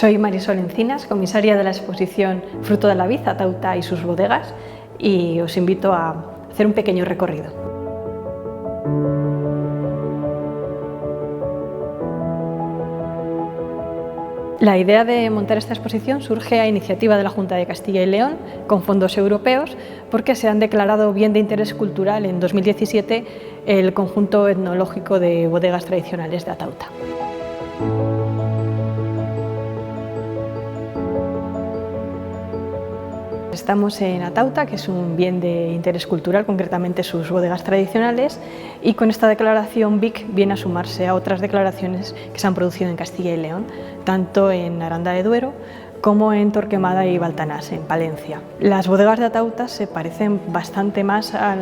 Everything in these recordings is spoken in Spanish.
Soy Marisol Encinas, comisaria de la exposición Fruto de la Vid, Atauta y sus bodegas, y os invito a hacer un pequeño recorrido. La idea de montar esta exposición surge a iniciativa de la Junta de Castilla y León con fondos europeos porque se han declarado bien de interés cultural en 2017 el conjunto etnológico de bodegas tradicionales de Atauta. Estamos en Atauta, que es un bien de interés cultural, concretamente sus bodegas tradicionales, y con esta declaración BIC viene a sumarse a otras declaraciones que se han producido en Castilla y León, tanto en Aranda de Duero como en Torquemada y Baltanás, en Palencia. Las bodegas de Atauta se parecen bastante más a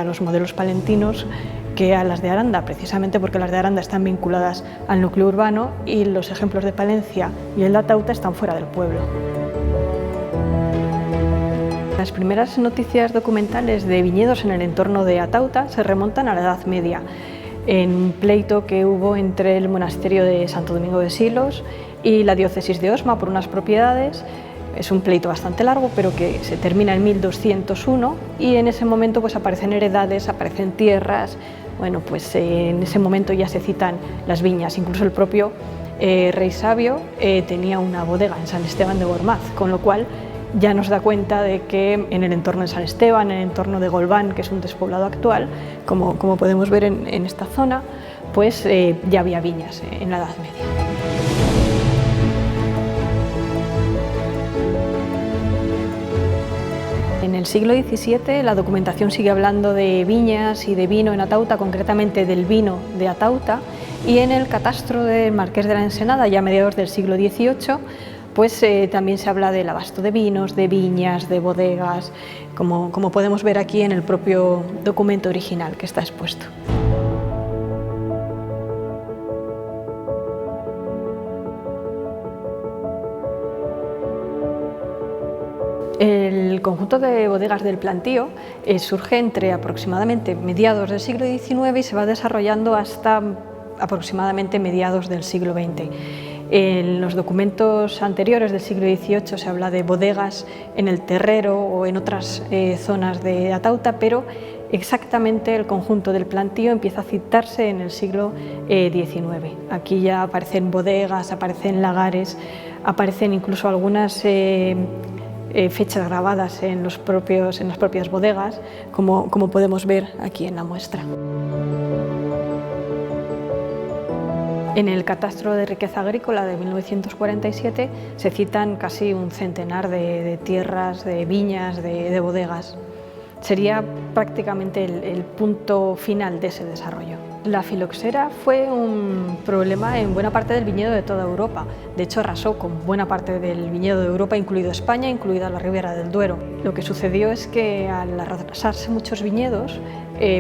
los modelos palentinos que a las de Aranda, precisamente porque las de Aranda están vinculadas al núcleo urbano y los ejemplos de Palencia y el de Atauta están fuera del pueblo. Las primeras noticias documentales de viñedos en el entorno de Atauta se remontan a la Edad Media, en un pleito que hubo entre el monasterio de Santo Domingo de Silos y la diócesis de Osma por unas propiedades. Es un pleito bastante largo, pero que se termina en 1201 y en ese momento pues aparecen heredades, aparecen tierras. Bueno, pues en ese momento ya se citan las viñas, incluso el propio rey sabio tenía una bodega en San Esteban de Gormaz, con lo cual ya nos da cuenta de que en el entorno de San Esteban, en el entorno de Golbán, que es un despoblado actual, como podemos ver en esta zona, pues ya había viñas en la Edad Media. En el siglo XVII la documentación sigue hablando de viñas y de vino en Atauta, concretamente del vino de Atauta, y en el catastro del Marqués de la Ensenada, ya a mediados del siglo XVIII, pues también se habla del abasto de vinos, de viñas, de bodegas, como podemos ver aquí en el propio documento original que está expuesto. El conjunto de bodegas del plantío surge entre aproximadamente mediados del siglo XIX y se va desarrollando hasta aproximadamente mediados del siglo XX. En los documentos anteriores del siglo XVIII se habla de bodegas en el Terrero o en otras zonas de Atauta, pero exactamente el conjunto del plantío empieza a citarse en el siglo XIX. Aquí ya aparecen bodegas, aparecen lagares, aparecen incluso algunas fechas grabadas en las propias bodegas, como podemos ver aquí en la muestra. En el catastro de riqueza agrícola de 1947 se citan casi un centenar de tierras, de viñas, de bodegas. Sería prácticamente el punto final de ese desarrollo. La filoxera fue un problema en buena parte del viñedo de toda Europa. De hecho, arrasó con buena parte del viñedo de Europa, incluido España, incluida la Ribera del Duero. Lo que sucedió es que al arrasarse muchos viñedos,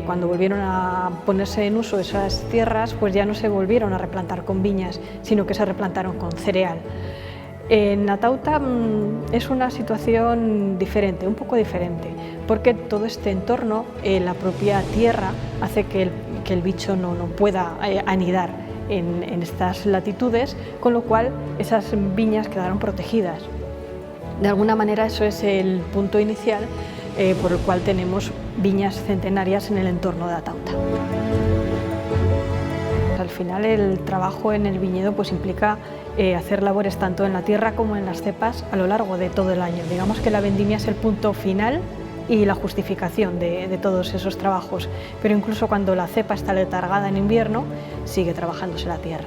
cuando volvieron a ponerse en uso esas tierras, pues ya no se volvieron a replantar con viñas, sino que se replantaron con cereal. En Atauta es una situación diferente, un poco diferente, porque todo este entorno, la propia tierra, hace que el bicho no pueda anidar en estas latitudes, con lo cual esas viñas quedaron protegidas. De alguna manera eso es el punto inicial por el cual tenemos viñas centenarias en el entorno de Atauta. Al final el trabajo en el viñedo pues implica hacer labores tanto en la tierra como en las cepas a lo largo de todo el año. Digamos que la vendimia es el punto final y la justificación de todos esos trabajos, pero incluso cuando la cepa está letargada en invierno, sigue trabajándose la tierra.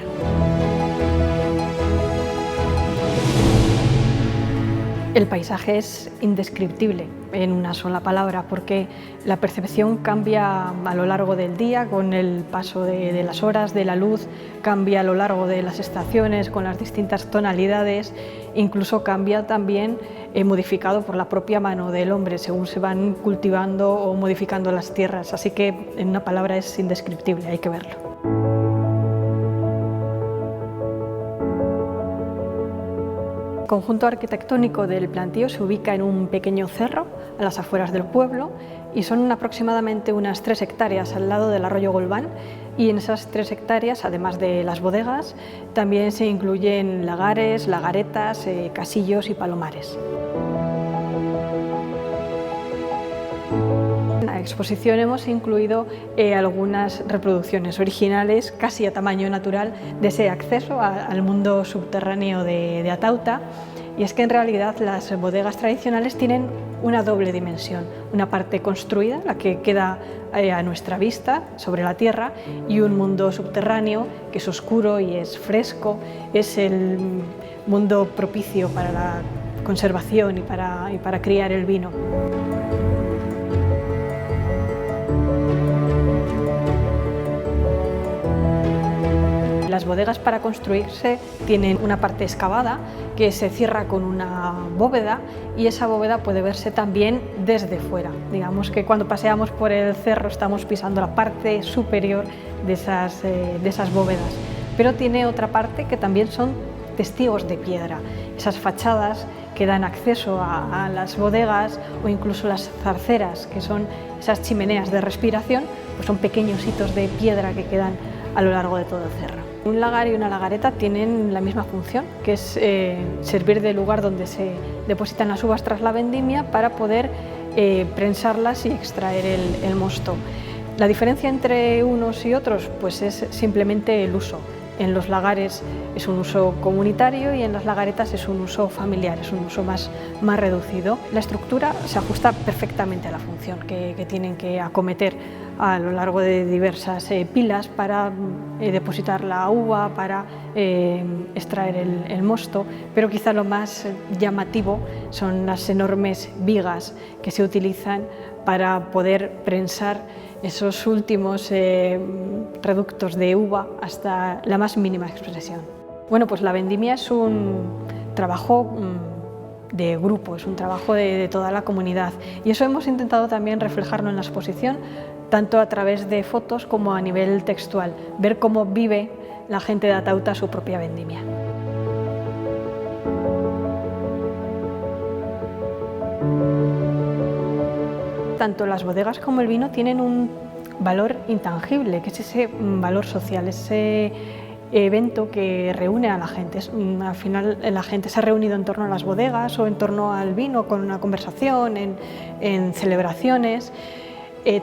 El paisaje es indescriptible en una sola palabra porque la percepción cambia a lo largo del día con el paso de las horas, de la luz, cambia a lo largo de las estaciones con las distintas tonalidades, incluso cambia también modificado por la propia mano del hombre según se van cultivando o modificando las tierras, así que en una palabra es indescriptible, hay que verlo. conjunto arquitectónico del plantío se ubica en un pequeño cerro a las afueras del pueblo y son aproximadamente unas 3 hectáreas al lado del arroyo Golbán, y en esas 3 hectáreas, además de las bodegas, también se incluyen lagares, lagaretas, casillos y palomares. En la exposición hemos incluido algunas reproducciones originales, casi a tamaño natural, de ese acceso al mundo subterráneo de Atauta. Y es que en realidad las bodegas tradicionales tienen una doble dimensión, una parte construida, la que queda a nuestra vista sobre la tierra, y un mundo subterráneo que es oscuro y es fresco, es el mundo propicio para la conservación y para criar el vino. Las bodegas, para construirse, tienen una parte excavada que se cierra con una bóveda, y esa bóveda puede verse también desde fuera. Digamos que cuando paseamos por el cerro estamos pisando la parte superior de esas bóvedas. Pero tiene otra parte que también son testigos de piedra, esas fachadas que dan acceso a las bodegas, o incluso las zarceras, que son esas chimeneas de respiración, pues son pequeños hitos de piedra que quedan a lo largo de todo el cerro. Un lagar y una lagareta tienen la misma función, que es servir de lugar donde se depositan las uvas tras la vendimia para poder prensarlas y extraer el mosto. La diferencia entre unos y otros pues es simplemente el uso. En los lagares es un uso comunitario y en las lagaretas es un uso familiar, es un uso más reducido. La estructura se ajusta perfectamente a la función que tienen que acometer a lo largo de diversas pilas para depositar la uva, para extraer el mosto, pero quizá lo más llamativo son las enormes vigas que se utilizan para poder prensar esos últimos reductos de uva hasta la más mínima expresión. Bueno, pues la vendimia es un trabajo de grupo, es un trabajo de toda la comunidad, y eso hemos intentado también reflejarlo en la exposición, tanto a través de fotos como a nivel textual, ver cómo vive la gente de Atauta su propia vendimia. Tanto las bodegas como el vino tienen un valor intangible, que es ese valor social, ese evento que reúne a la gente. Al final la gente se ha reunido en torno a las bodegas o en torno al vino, con una conversación, en celebraciones.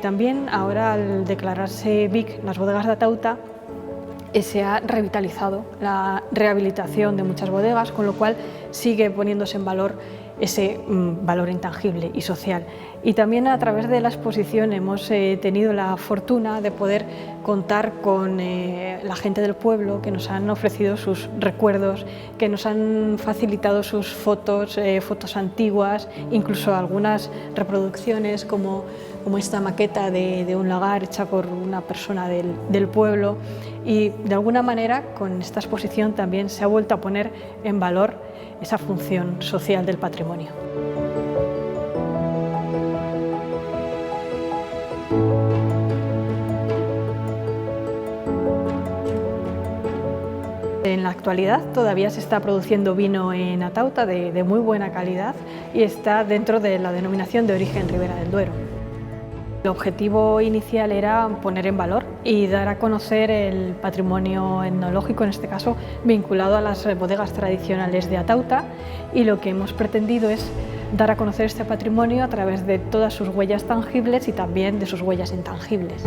También ahora, al declararse BIC las bodegas de Atauta, se ha revitalizado la rehabilitación de muchas bodegas, con lo cual sigue poniéndose en valor ese valor intangible y social. Y también a través de la exposición hemos tenido la fortuna de poder contar con la gente del pueblo, que nos han ofrecido sus recuerdos, que nos han facilitado sus fotos, fotos antiguas, incluso algunas reproducciones como esta maqueta de un lagar hecha por una persona del pueblo. Y de alguna manera con esta exposición también se ha vuelto a poner en valor esa función social del patrimonio. En la actualidad todavía se está produciendo vino en Atauta de muy buena calidad y está dentro de la denominación de origen Ribera del Duero. El objetivo inicial era poner en valor y dar a conocer el patrimonio etnológico, en este caso vinculado a las bodegas tradicionales de Atauta, y lo que hemos pretendido es dar a conocer este patrimonio a través de todas sus huellas tangibles y también de sus huellas intangibles.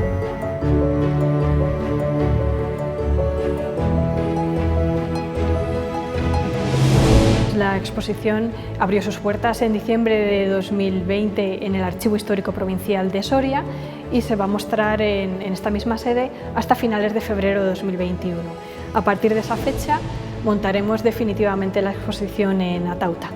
La exposición abrió sus puertas en diciembre de 2020 en el Archivo Histórico Provincial de Soria y se va a mostrar en esta misma sede hasta finales de febrero de 2021. A partir de esa fecha montaremos definitivamente la exposición en Atauta.